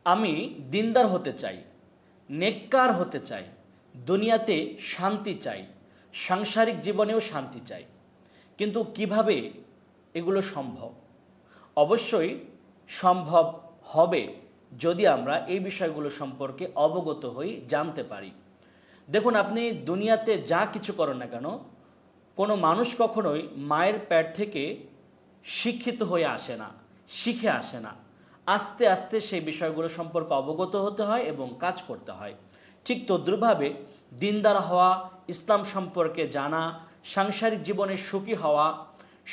আমি দিনদার হতে চাই, নেককার হতে চাই, দুনিয়াতে শান্তি চাই, সাংসারিক জীবনেও শান্তি চাই। কিন্তু কিভাবে এগুলো সম্ভব? অবশ্যই সম্ভব হবে যদি আমরা এই বিষয়গুলো সম্পর্কে অবগত হই, জানতে পারি। দেখুন, আপনি দুনিয়াতে যা কিছু করেন না কেন, কোনো মানুষ কখনোই মায়ের পেট থেকে শিক্ষিত হয়ে আসে না, শিখে আসে না। আস্তে আস্তে সেই বিষয়গুলো সম্পর্কে অবগত হতে হয় এবং কাজ করতে হয়। ঠিক তদ্রুপভাবে দিনদার হওয়া, ইসলাম সম্পর্কে জানা, সাংসারিক জীবনে সুখী হওয়া,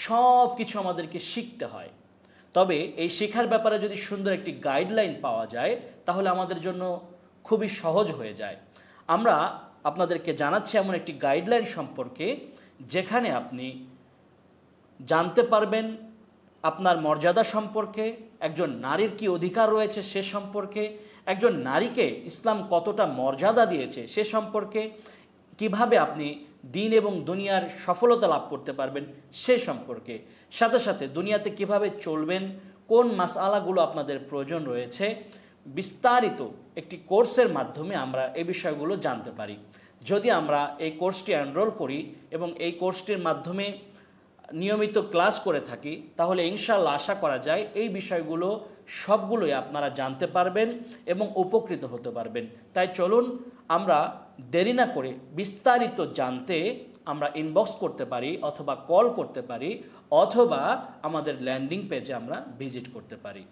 সব কিছু আমাদেরকে শিখতে হয়। তবে এই শেখার ব্যাপারে যদি সুন্দর একটি গাইডলাইন পাওয়া যায়, তাহলে আমাদের জন্য খুবই সহজ হয়ে যায়। আমরা আপনাদেরকে জানাচ্ছি এমন একটি গাইডলাইন সম্পর্কে, যেখানে আপনি জানতে পারবেন আপনার মর্যাদা সম্পর্কে, একজন নারীর কি অধিকার রয়েছে সে সম্পর্কে, একজন নারীকে ইসলাম কতটা মর্যাদা দিয়েছে সে সম্পর্কে, কিভাবে আপনি দিন এবং দুনিয়ার সফলতা লাভ করতে পারবেন সে সম্পর্কে, সাথে সাথে দুনিয়াতে কিভাবে চলবেন, কোন মাসআলাগুলো আপনাদের প্রয়োজন রয়েছে, বিস্তারিত একটি কোর্সের মাধ্যমে আমরা এই বিষয়গুলো জানতে পারি। যদি আমরা এই কোর্সটি এনরোল করি এবং এই কোর্সটির মাধ্যমে নিয়মিত ক্লাস করে থাকি, তাহলে ইনশাআল্লাহ আশা করা যায় এই বিষয়গুলো সবগুলোই আপনারা জানতে পারবেন এবং উপকৃত হতে পারবেন। তাই চলুন আমরা দেরি না করে বিস্তারিত জানতে আমরা ইনবক্স করতে পারি, অথবা কল করতে পারি, অথবা আমাদের ল্যান্ডিং পেজে আমরা ভিজিট করতে পারি।